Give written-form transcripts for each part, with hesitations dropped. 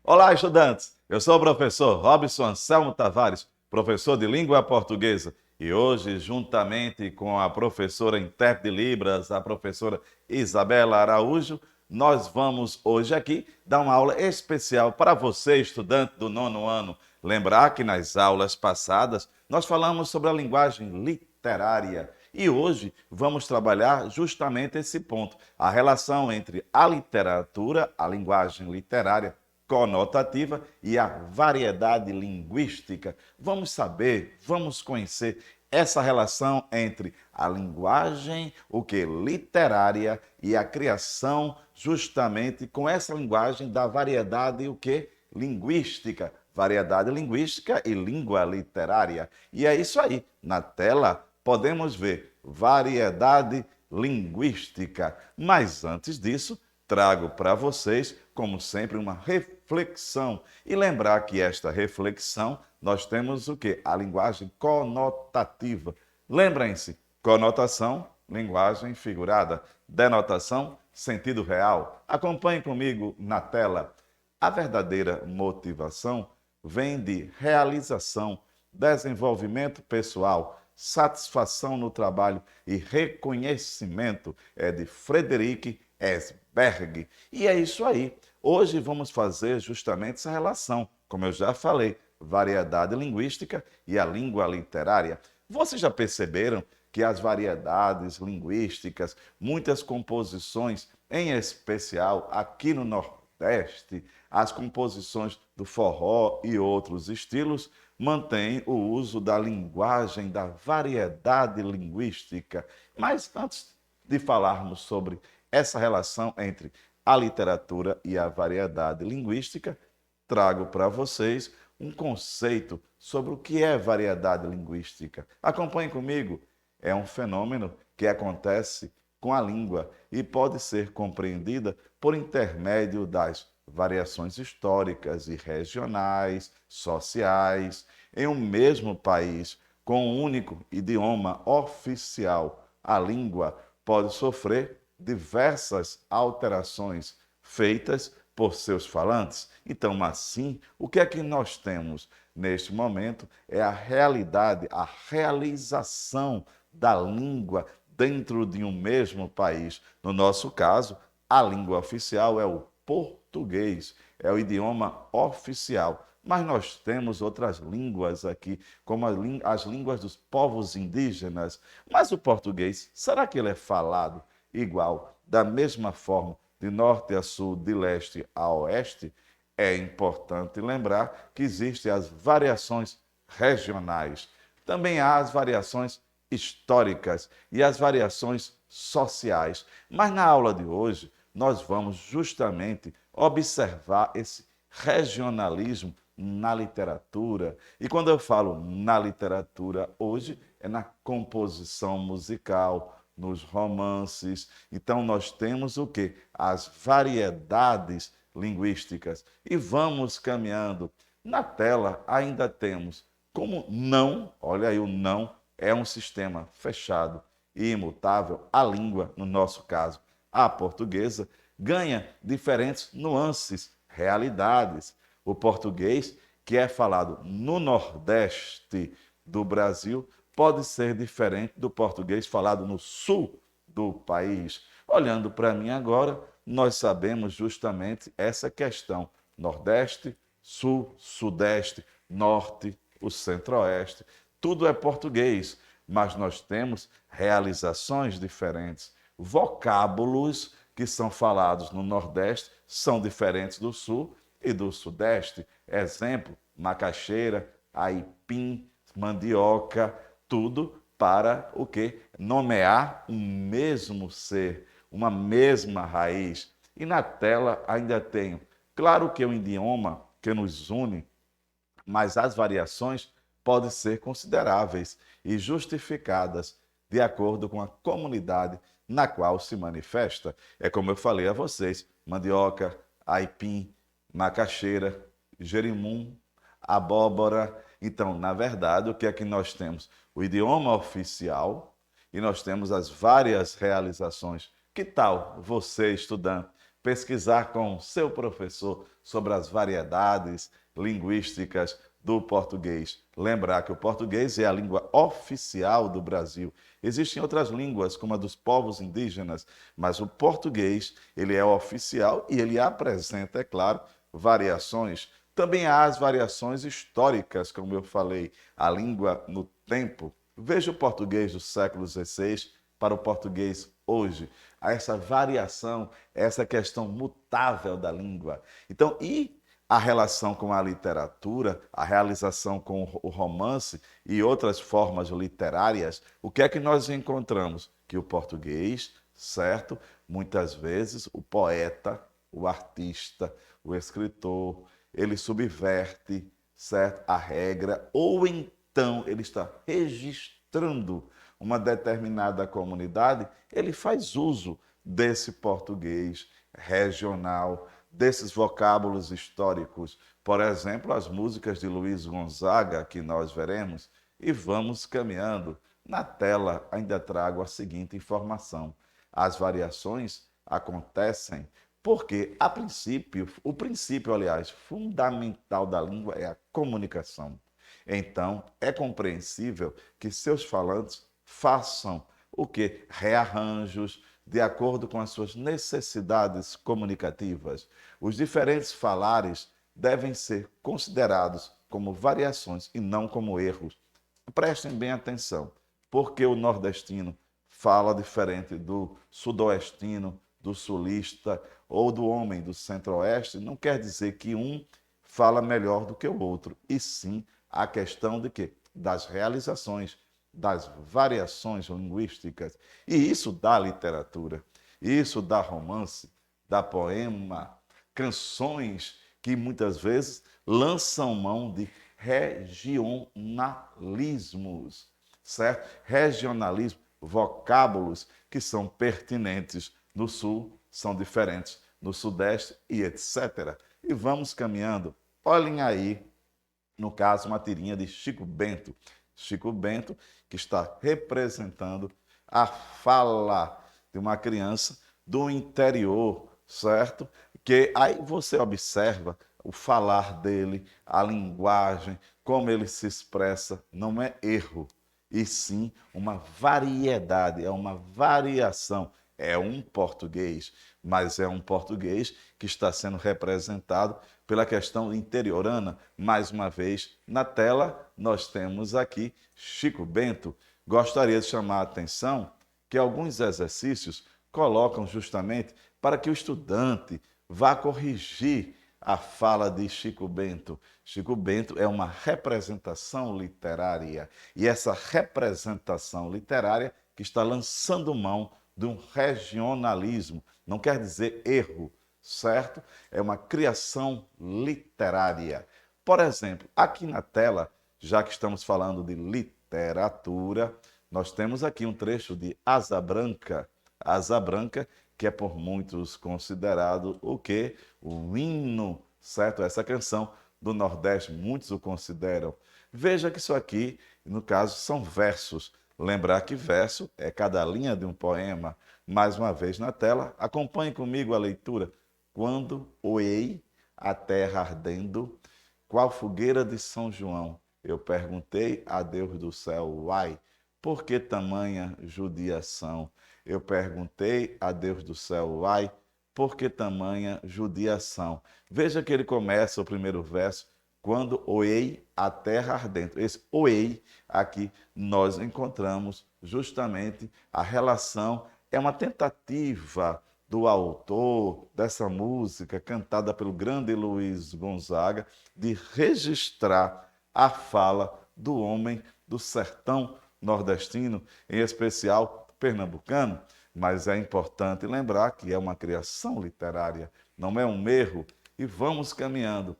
Olá, estudantes! Eu sou o professor Robson Anselmo Tavares, professor de língua portuguesa, e hoje, juntamente com a professora intérprete de Libras, a professora Isabela Araújo, nós vamos hoje aqui dar uma aula especial para você, estudante do nono ano. Lembrar que nas aulas passadas nós falamos sobre a linguagem literária. E hoje vamos trabalhar justamente esse ponto, a relação entre a literatura, a linguagem literária, conotativa e a variedade linguística. Vamos saber, vamos conhecer essa relação entre a linguagem, literária e a criação justamente com essa linguagem da variedade linguística, variedade linguística e língua literária. E é isso aí. Na tela podemos ver variedade linguística. Mas antes disso, trago para vocês, como sempre, uma reflexão. E lembrar que esta reflexão, nós temos a linguagem conotativa. Lembrem-se, conotação, linguagem figurada. Denotação, sentido real. Acompanhe comigo na tela. A verdadeira motivação vem de realização, desenvolvimento pessoal, satisfação no trabalho e reconhecimento. É de Frederic Esberg. E é isso aí. Hoje vamos fazer justamente essa relação, como eu já falei, variedade linguística e a língua literária. Vocês já perceberam que as variedades linguísticas, muitas composições, em especial aqui no Nordeste, as composições do forró e outros estilos, mantêm o uso da linguagem, da variedade linguística. Mas antes de falarmos sobre essa relação entre a literatura e a variedade linguística, trago para vocês um conceito sobre o que é variedade linguística. Acompanhem comigo. É um fenômeno que acontece com a língua e pode ser compreendida por intermédio das variações históricas e regionais, sociais, em um mesmo país, com um único idioma oficial. A língua pode sofrer diversas alterações feitas por seus falantes. Então, assim, o que é que nós temos neste momento é a realidade, a realização da língua dentro de um mesmo país. No nosso caso, a língua oficial é o português, é o idioma oficial. Mas nós temos outras línguas aqui, como as línguas dos povos indígenas. Mas o português, será que ele é falado igual, da mesma forma, de norte a sul, de leste a oeste? É importante lembrar que existem as variações regionais. Também há as variações históricas e as variações sociais. Mas na aula de hoje, nós vamos justamente observar esse regionalismo na literatura. E quando eu falo na literatura hoje, é na composição musical, nos romances. Então nós temos as variedades linguísticas. E vamos caminhando. Na tela ainda temos como não, olha aí o não, é um sistema fechado e imutável. A língua, no nosso caso, a portuguesa, ganha diferentes nuances, realidades. O português, que é falado no Nordeste do Brasil, pode ser diferente do português falado no sul do país. Olhando para mim agora, nós sabemos justamente essa questão. Nordeste, sul, sudeste, norte, o centro-oeste, tudo é português, mas nós temos realizações diferentes. Vocábulos que são falados no Nordeste são diferentes do Sul e do Sudeste. Exemplo, macaxeira, aipim, mandioca, tudo para nomear um mesmo ser, uma mesma raiz. E na tela ainda tenho, claro que é um idioma que nos une, mas as variações podem ser consideráveis e justificadas de acordo com a comunidade na qual se manifesta. É como eu falei a vocês, mandioca, aipim, macaxeira, jerimum, abóbora. Então, na verdade, o que é que nós temos? O idioma oficial e nós temos as várias realizações. Que tal você, estudante, pesquisar com seu professor sobre as variedades linguísticas do português. Lembrar que o português é a língua oficial do Brasil. Existem outras línguas, como a dos povos indígenas, mas o português, ele é oficial e ele apresenta, é claro, variações. Também há as variações históricas, como eu falei, a língua no tempo. Veja o português do século XVI para o português hoje. Há essa variação, essa questão mutável da língua. Então, e a relação com a literatura, a realização com o romance e outras formas literárias, o que é que nós encontramos? Que o português, certo? Muitas vezes o poeta, o artista, o escritor, ele subverte, certo? A regra, ou então ele está registrando uma determinada comunidade, ele faz uso desse português regional, desses vocábulos históricos. Por exemplo, as músicas de Luiz Gonzaga, que nós veremos, e vamos caminhando. Na tela, ainda trago a seguinte informação. As variações acontecem porque, a princípio, o princípio, aliás, fundamental da língua é a comunicação. Então, é compreensível que seus falantes façam o quê? Rearranjos de acordo com as suas necessidades comunicativas. Os diferentes falares devem ser considerados como variações e não como erros. Prestem bem atenção, porque o nordestino fala diferente do sudoestino, do sulista ou do homem do centro-oeste, não quer dizer que um fala melhor do que o outro, e sim a questão de quê? Das realizações, das variações linguísticas. E isso dá literatura, isso dá romance, dá poema, canções que muitas vezes lançam mão de regionalismos, certo? Regionalismo, vocábulos que são pertinentes no sul, são diferentes no sudeste e etc. E vamos caminhando. Olhem aí, no caso, uma tirinha de Chico Bento. Chico Bento, que está representando a fala de uma criança do interior, certo? Que aí você observa o falar dele, a linguagem, como ele se expressa, não é erro, e sim uma variedade, é uma variação. É um português, mas é um português que está sendo representado pela questão interiorana. Mais uma vez, na tela, nós temos aqui Chico Bento. Gostaria de chamar a atenção que alguns exercícios colocam justamente para que o estudante vá corrigir a fala de Chico Bento. Chico Bento é uma representação literária, e essa representação literária que está lançando mão de um regionalismo, não quer dizer erro, certo? É uma criação literária. Por exemplo, aqui na tela, já que estamos falando de literatura, nós temos aqui um trecho de Asa Branca. Asa Branca, que é por muitos considerado o quê? O hino, certo? Essa canção do Nordeste, muitos o consideram. Veja que isso aqui, no caso, são versos. Lembrar que verso é cada linha de um poema. Mais uma vez na tela, acompanhe comigo a leitura. Quando oei a terra ardendo, qual fogueira de São João, eu perguntei a Deus do céu, uai, por que tamanha judiação? Eu perguntei a Deus do céu, uai, por que tamanha judiação? Veja que ele começa o primeiro verso, quando oei a terra ardendo. Esse oei, aqui nós encontramos justamente a relação, é uma tentativa do autor dessa música, cantada pelo grande Luiz Gonzaga, de registrar a fala do homem do sertão nordestino, em especial pernambucano, mas é importante lembrar que é uma criação literária, não é um erro, e vamos caminhando.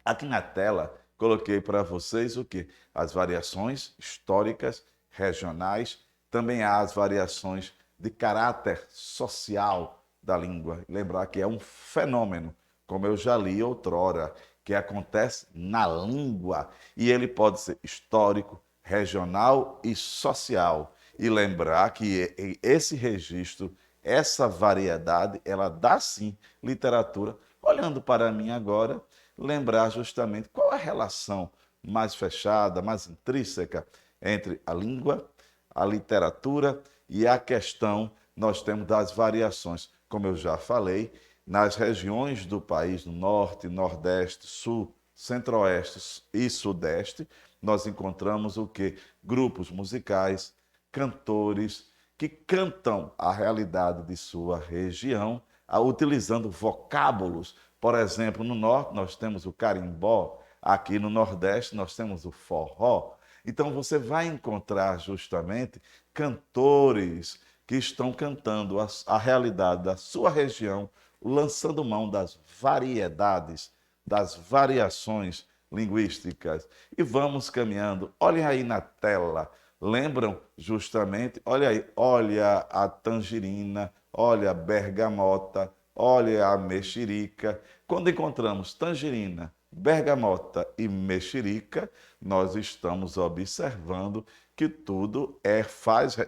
Aqui na tela, coloquei para vocês o quê? As variações históricas, regionais, também há as variações de caráter social da língua. Lembrar que é um fenômeno, como eu já li outrora, que acontece na língua, e ele pode ser histórico, regional e social. E lembrar que esse registro essa variedade, ela dá sim literatura. Olhando para mim agora, lembrar justamente qual a relação mais fechada, mais intrínseca entre a língua, a literatura e a questão nós temos das variações. Como eu já falei, nas regiões do país, no norte, nordeste, sul, centro-oeste e sudeste, nós encontramos o quê? Grupos musicais, cantores que cantam a realidade de sua região, utilizando vocábulos. Por exemplo, no norte nós temos o carimbó, aqui no nordeste nós temos o forró. Então você vai encontrar justamente cantores que estão cantando a realidade da sua região, lançando mão das variedades, das variações linguísticas. E vamos caminhando. Olhem aí na tela. Lembram justamente? Olha aí, olha a tangerina, olha a bergamota, olha a mexerica. Quando encontramos tangerina, bergamota e mexerica, nós estamos observando que tudo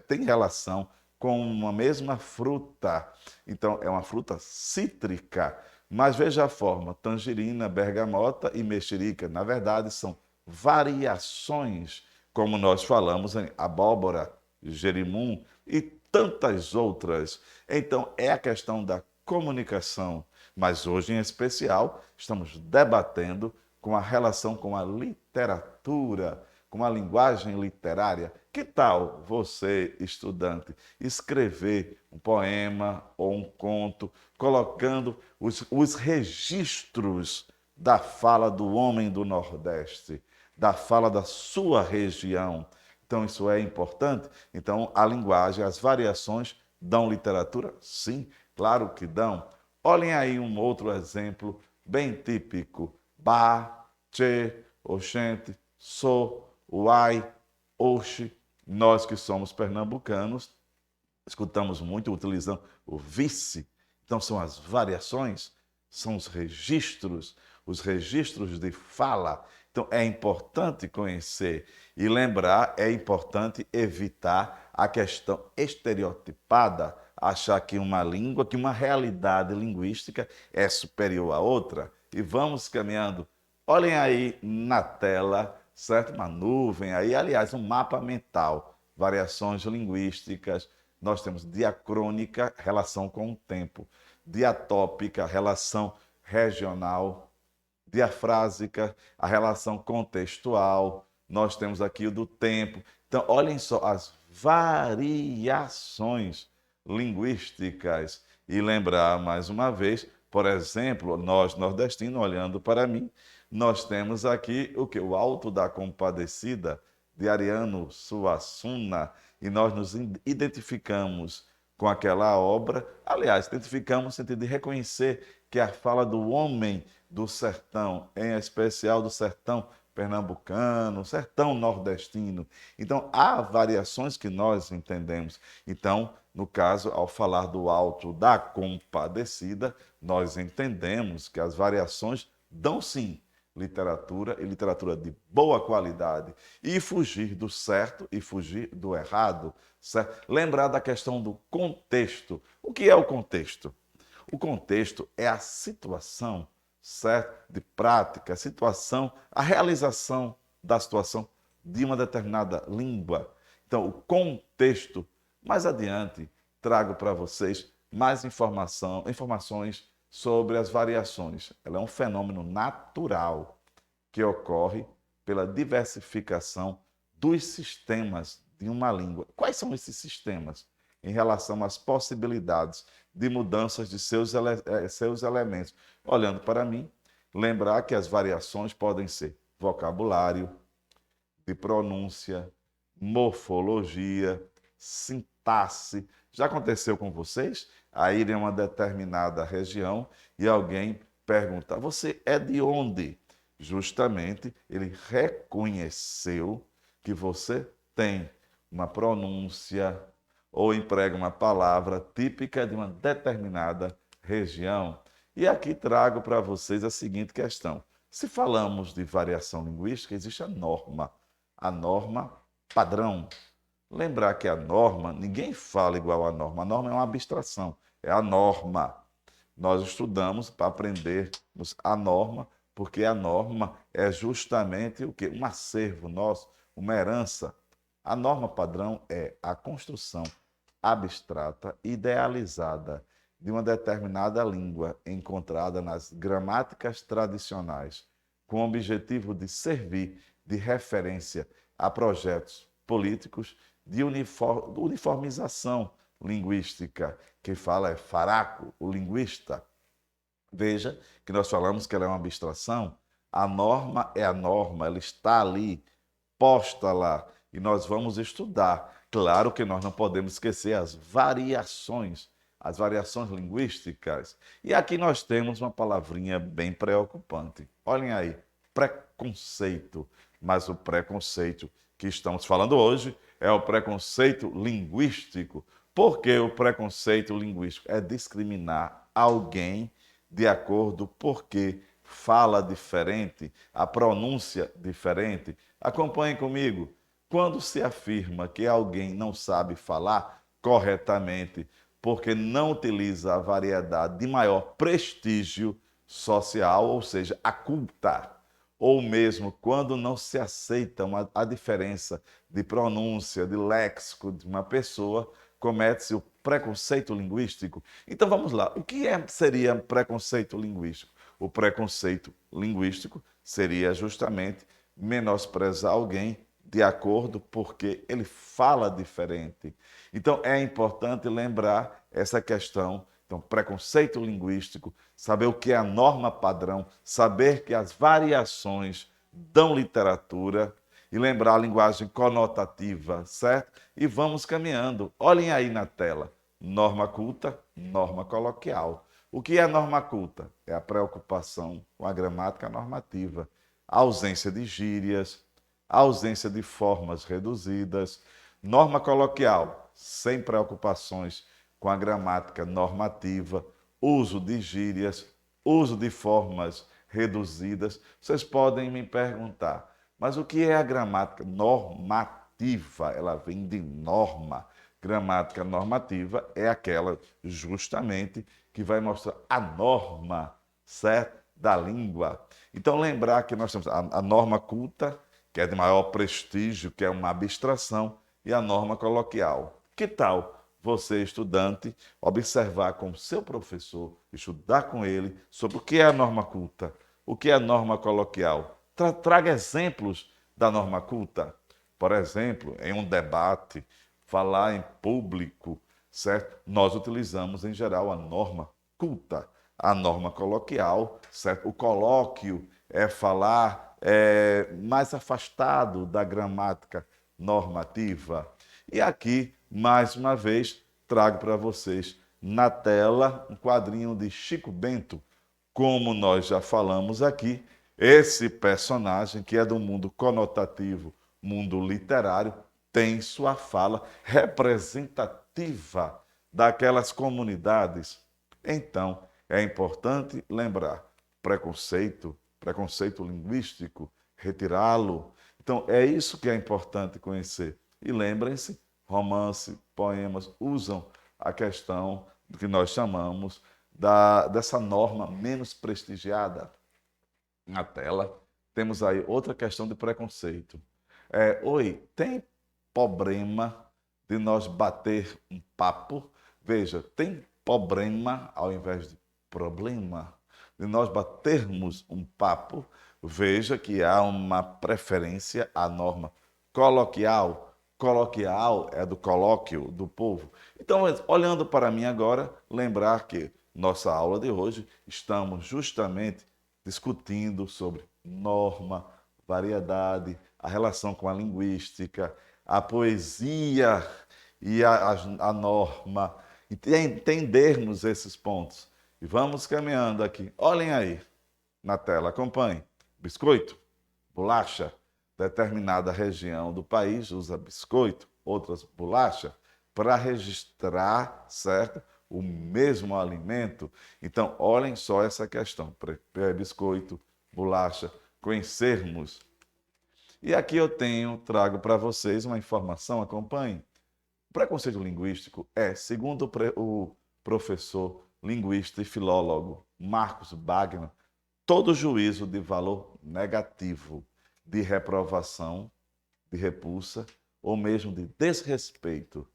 tem relação com uma mesma fruta. Então, é uma fruta cítrica. Mas veja a forma: tangerina, bergamota e mexerica. Na verdade, são variações, como nós falamos em abóbora, jerimum e tantas outras. Então, é a questão da comunicação. Mas hoje, em especial, estamos debatendo com a relação com a literatura, com a linguagem literária. Que tal você, estudante, escrever um poema ou um conto, colocando os registros da fala do homem do Nordeste, da fala da sua região? Então, isso é importante. Então, a linguagem, as variações dão literatura? Sim, claro que dão. Olhem aí um outro exemplo bem típico: ba, che, oxente, so, uai, oxe. Nós que somos pernambucanos, escutamos muito utilizando o vice. Então, são as variações, são os registros de fala. Então, é importante conhecer e lembrar, é importante evitar a questão estereotipada, achar que uma língua, que uma realidade linguística é superior à outra. E vamos caminhando. Olhem aí na tela, certo? Uma nuvem aí, aliás, um mapa mental, variações linguísticas. Nós temos diacrônica, relação com o tempo, diatópica, relação regional, diafrásica, a relação contextual. Nós temos aqui o do tempo. Então, olhem só as variações linguísticas. E lembrar mais uma vez, por exemplo, nós nordestinos, olhando para mim, nós temos aqui o que? O Alto da Compadecida, de Ariano Suassuna, e nós nos identificamos com aquela obra. Aliás, identificamos no sentido de reconhecer que a fala do homem do sertão, em especial do sertão pernambucano, sertão nordestino. Então, há variações que nós entendemos. Então, no caso, ao falar do Alto da Compadecida, nós entendemos que as variações dão sim literatura, e literatura de boa qualidade, e fugir do certo e fugir do errado, certo? Lembrar da questão do contexto. O que é o contexto? O contexto é a situação, certo? De prática, a situação, a realização da situação de uma determinada língua. Então, o contexto. Mais adiante, trago para vocês mais informações sobre as variações. Ela é um fenômeno natural que ocorre pela diversificação dos sistemas de uma língua. Quais são esses sistemas? Em relação às possibilidades de mudanças de seus elementos. Olhando para mim, lembrar que as variações podem ser vocabulário, de pronúncia, morfologia, sintaxe. Já aconteceu com vocês? A ir em uma determinada região e alguém pergunta: você é de onde? Justamente ele reconheceu que você tem uma pronúncia ou emprega uma palavra típica de uma determinada região. E aqui trago para vocês a seguinte questão: se falamos de variação linguística, existe a norma padrão. Lembrar que a norma, ninguém fala igual à norma. A norma é uma abstração, é a norma. Nós estudamos para aprendermos a norma, porque a norma é justamente o quê? Um acervo nosso, uma herança. A norma padrão é a construção abstrata, idealizada de uma determinada língua encontrada nas gramáticas tradicionais, com o objetivo de servir de referência a projetos políticos de uniformização linguística. Quem fala é Faraco, o linguista. Veja que nós falamos que ela é uma abstração. A norma é a norma, ela está ali, posta lá, e nós vamos estudar. Claro que nós não podemos esquecer as variações linguísticas. E aqui nós temos uma palavrinha bem preocupante. Olhem aí, preconceito. Mas o preconceito que estamos falando hoje é o preconceito linguístico. Por que o preconceito linguístico? É discriminar alguém de acordo porque fala diferente, a pronúncia diferente. Acompanhe comigo. Quando se afirma que alguém não sabe falar corretamente porque não utiliza a variedade de maior prestígio social, ou seja, a culta, ou mesmo quando não se aceita a diferença de pronúncia, de léxico de uma pessoa, comete-se o preconceito linguístico. Então vamos lá, o que seria preconceito linguístico? O preconceito linguístico seria justamente menosprezar alguém de acordo porque ele fala diferente. Então é importante lembrar essa questão. Então, preconceito linguístico, saber o que é a norma padrão, saber que as variações dão literatura e lembrar a linguagem conotativa, certo? E vamos caminhando. Olhem aí na tela. Norma culta, norma coloquial. O que é a norma culta? É a preocupação com a gramática normativa, a ausência de gírias, a ausência de formas reduzidas. Norma coloquial, sem preocupações com a gramática normativa, uso de gírias, uso de formas reduzidas. Vocês podem me perguntar, mas o que é a gramática normativa? Ela vem de norma. Gramática normativa é aquela justamente que vai mostrar a norma, certo? Da língua. Então, lembrar que nós temos a norma culta, que é de maior prestígio, que é uma abstração, e a norma coloquial. Que tal você, estudante, observar com seu professor, estudar com ele sobre o que é a norma culta, o que é a norma coloquial? Traga exemplos da norma culta. Por exemplo, em um debate, falar em público, certo? Nós utilizamos, em geral, a norma culta, a norma coloquial, certo? O colóquio é falar mais afastado da gramática normativa. E aqui, mais uma vez, trago para vocês na tela um quadrinho de Chico Bento. Como nós já falamos aqui, esse personagem, que é do mundo conotativo, mundo literário, tem sua fala representativa daquelas comunidades. Então, é importante lembrar: preconceito linguístico, retirá-lo. Então, é isso que é importante conhecer. E lembrem-se, romance, poemas usam a questão do que nós chamamos dessa norma menos prestigiada. Na tela, temos aí outra questão de preconceito. Oi, tem problema de nós bater um papo? Veja, tem problema ao invés de problema de nós batermos um papo? Veja que há uma preferência à norma coloquial. Coloquial é do colóquio, do povo. Então, olhando para mim agora, lembrar que nossa aula de hoje estamos justamente discutindo sobre norma, variedade, a relação com a linguística, a poesia e a norma, e entendermos esses pontos. E vamos caminhando aqui. Olhem aí na tela, acompanhem. Biscoito, bolacha, determinada região do país usa biscoito, outras bolacha, para registrar, certo? O mesmo alimento. Então, olhem só essa questão: biscoito, bolacha, conhecermos. E aqui eu trago para vocês uma informação, acompanhe. O preconceito linguístico é, segundo o professor linguista e filólogo Marcos Wagner, todo juízo de valor negativo, de reprovação, de repulsa ou mesmo de desrespeito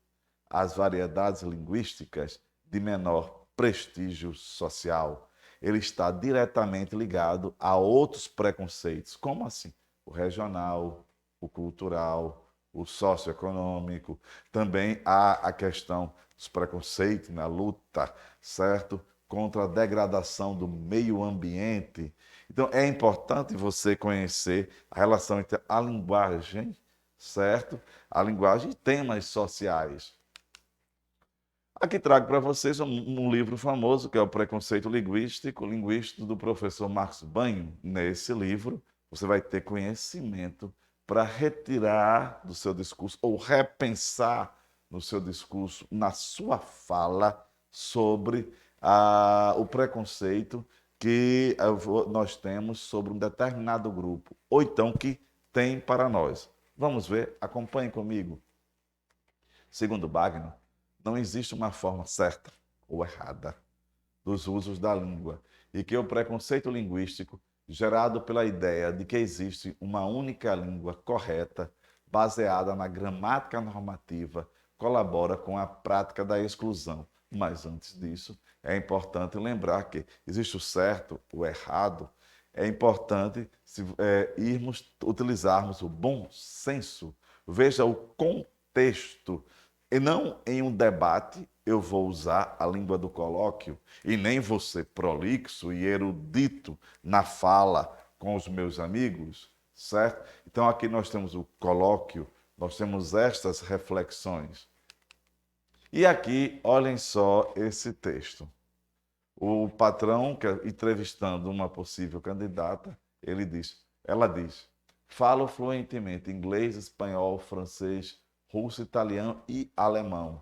às variedades linguísticas de menor prestígio social. Ele está diretamente ligado a outros preconceitos, como assim? O regional, o cultural, o socioeconômico. Também há a questão dos preconceitos na luta, certo? Contra a degradação do meio ambiente. Então, é importante você conhecer a relação entre a linguagem, certo? A linguagem e temas sociais. Aqui trago para vocês um livro famoso, que é o Preconceito Linguístico, do professor Marcos Banho. Nesse livro, você vai ter conhecimento para retirar do seu discurso ou repensar no seu discurso, na sua fala, sobre o preconceito que nós temos sobre um determinado grupo, ou então que tem para nós. Vamos ver? Acompanhe comigo. Segundo Wagner, não existe uma forma certa ou errada dos usos da língua e que o preconceito linguístico, gerado pela ideia de que existe uma única língua correta, baseada na gramática normativa, colabora com a prática da exclusão. Mas antes disso, é importante lembrar que existe o certo, o errado. É importante utilizarmos o bom senso. Veja o contexto. E não em um debate eu vou usar a língua do colóquio e nem vou ser prolixo e erudito na fala com os meus amigos, certo? Então aqui nós temos o colóquio, nós temos estas reflexões. E aqui, olhem só esse texto. O patrão, entrevistando uma possível candidata, ela diz, falo fluentemente inglês, espanhol, francês, russo, italiano e alemão.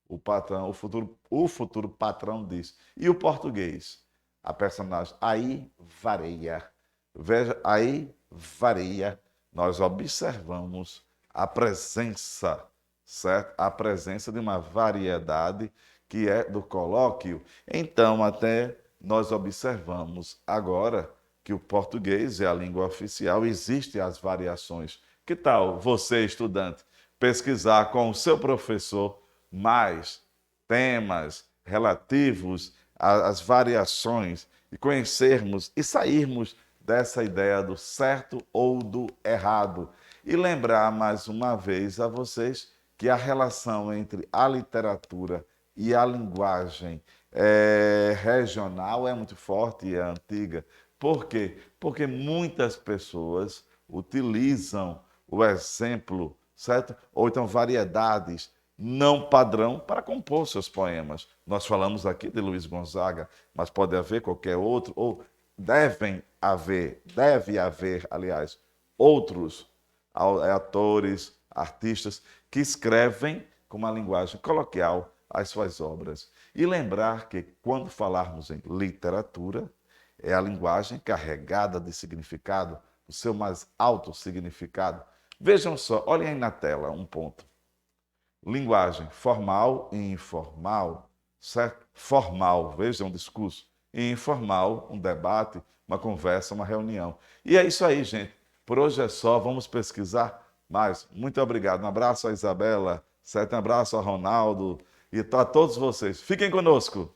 O futuro patrão diz. E o português? A personagem aí varia. Veja, aí varia. Nós observamos a presença, certo? A presença de uma variedade que é do colóquio. Então, até nós observamos agora que o português é a língua oficial, existem as variações. Que tal você, estudante, pesquisar com o seu professor mais temas relativos às variações e conhecermos e sairmos dessa ideia do certo ou do errado? E lembrar mais uma vez a vocês que a relação entre a literatura e a linguagem regional é muito forte e é antiga. Por quê? Porque muitas pessoas utilizam o exemplo, certo? Ou então variedades não padrão para compor seus poemas. Nós falamos aqui de Luiz Gonzaga, mas pode haver qualquer outro, ou deve haver, aliás, outros atores, artistas que escrevem com uma linguagem coloquial as suas obras. E lembrar que, quando falarmos em literatura, é a linguagem carregada de significado, o seu mais alto significado. Vejam só, olhem aí na tela um ponto. Linguagem formal e informal, certo? Formal, vejam um discurso. E informal, um debate, uma conversa, uma reunião. E é isso aí, gente. Por hoje é só, vamos pesquisar mais. Muito obrigado. Um abraço a Isabela, certo? Um abraço a Ronaldo e a todos vocês. Fiquem conosco.